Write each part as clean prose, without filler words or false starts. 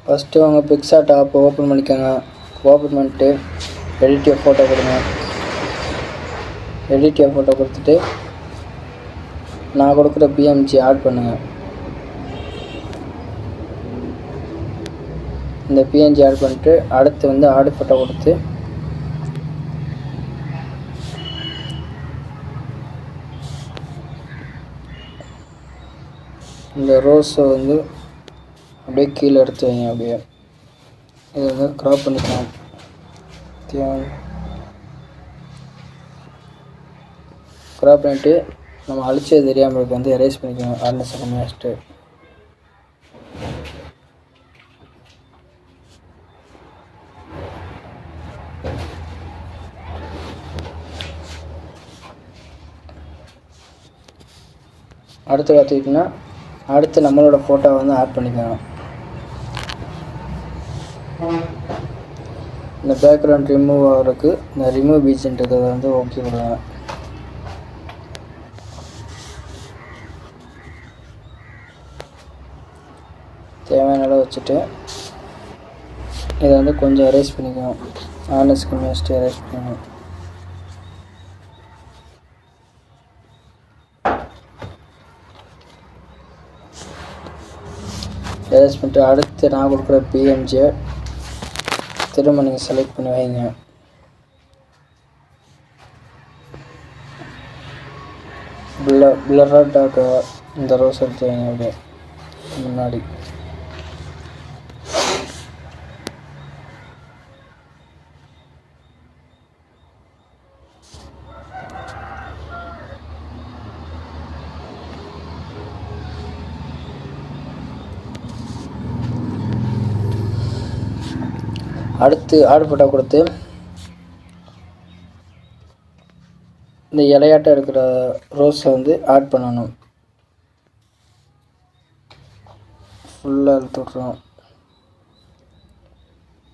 First உங்கள் PicsArt app open பண்ணிக்கோங்க. Open பண்ணிட்டு எடிட் ஃபோட்டோ கொடுங்க. எடிட் ஃபோட்டோ கொடுத்துட்டு நான் கொடுக்குற பிஎம்ஜி ஆட் பண்ணுங்கள். இந்த பிஎன்ஜி ஆட் பண்ணிட்டு அடுத்து ஆட் ஃபோட்டோ கொடுத்து இந்த ரோஸை அப்படியே கீழே எடுத்து வைங்க. அப்படியே இதை க்ராப் பண்ணிக்கலாம். க்ராப் பண்ணிவிட்டு நம்ம அழிச்சது தெரியாமல் இருக்கு எரேஸ் பண்ணிக்கோங்க. ஹார்ட்னஸ் கம்மியாக வச்சுட்டு அடுத்து பார்த்துக்கிட்டிங்கன்னா அடுத்து நம்மளோட ஃபோட்டோ ஆட் பண்ணிக்கோங்க. இந்த பேக்ரவுண்ட் ரிமூவ் ஆகிறதுக்கு இந்த ரிமூவ் பீஜ்ன்றதை ஓகே கொடுங்க. தேவையான அளவு வச்சுட்டு இதை கொஞ்சம் எரேஸ் பண்ணிக்கணும். ஹார்ட்னஸ் கம்மியாக வச்சுட்டு எரேஸ் பண்ணிக்கணும். எரேஸ் பண்ணிட்டு அடுத்து நான் கொடுக்குற பிஎம்ஜியை திரும்ப நீங்கள் செலக்ட் பண்ணி வைங்க. பிளராக இந்த ரோஸ் எடுத்து வைங்க. அப்படியே முன்னாடி அடுத்து ஆட் ஃபோட்டோ கொடுத்து இந்த இலையாட்டம் இருக்கிற ரோஸை ஆட் பண்ணணும். ஃபுல்லாக அழுத்துட்றோம்.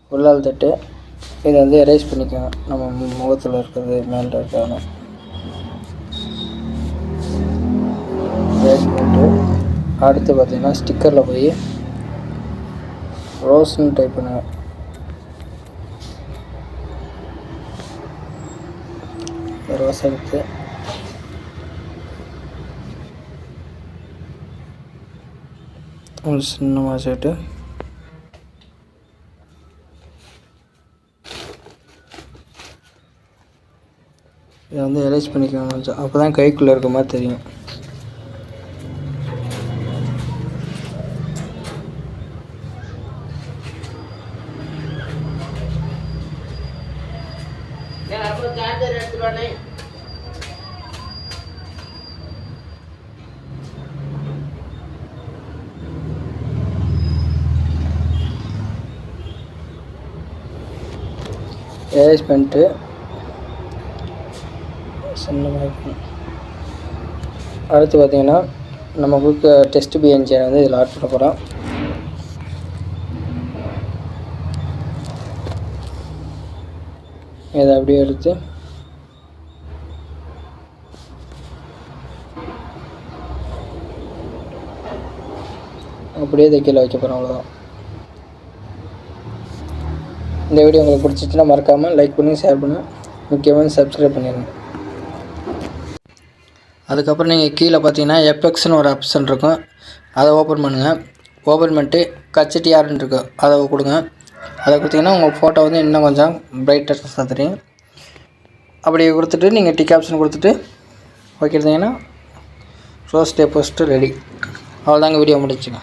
ஃபுல்லாக அழுத்துட்டு இதை எரேஸ் பண்ணிக்கோங்க. நம்ம முகத்தில் இருக்கிறது மேலே இருக்காங்க எரேஸ் பண்ணிட்டு அடுத்து பார்த்திங்கன்னா ஸ்டிக்கரில் போய் ரோஸ்ன்னு டைப் பண்ணுங்க. ரோஸ் எடுத்து சின்னமாக வச்சுட்டு இதை எரேஸ் பண்ணிக்கோங்க. கொஞ்சம் அப்போ தான் கைக்குள்ளே இருக்க மாதிரி தெரியும். எரேஸ் பண்ணிட்டு சின்னமாக அடுத்து பார்த்திங்கன்னா நம்ம கொடுக்க டெஸ்ட் பிஎன்ஜியை இதில் ஆட் பண்ண போகிறோம். இதை அப்படியே எடுத்து அப்படியே தைக்கல வைக்க போகிறோம். அவ்வளோதான். இந்த வீடியோ உங்களுக்கு பிடிச்சிச்சுன்னா மறக்காமல் லைக் பண்ணுங்கள், ஷேர் பண்ணுங்கள், முக்கியமாக சப்ஸ்கிரைப் பண்ணிடுங்க. அதுக்கப்புறம் நீங்கள் கீழே பார்த்தீங்கன்னா எஃபெக்ட்ஸ்னு ஒரு ஆப்ஷன் இருக்கும். அதை ஓப்பன் பண்ணுங்கள். ஓப்பன் பண்ணிட்டு HDRன்னு இருக்கும், அதை கொடுங்க. அதை கொடுத்தீங்கன்னா உங்கள் ஃபோட்டோ இன்னும் கொஞ்சம் பிரைட்டஸ்ஸாக தெரியும். அப்படி கொடுத்துட்டு நீங்கள் டிக் ஆப்ஷன் கொடுத்துட்டு ஓகே எடுத்தீங்கன்னா ரோஸ் டே போஸ்ட்டு ரெடி. அவ்வளோதாங்க, வீடியோ முடிச்சுங்க.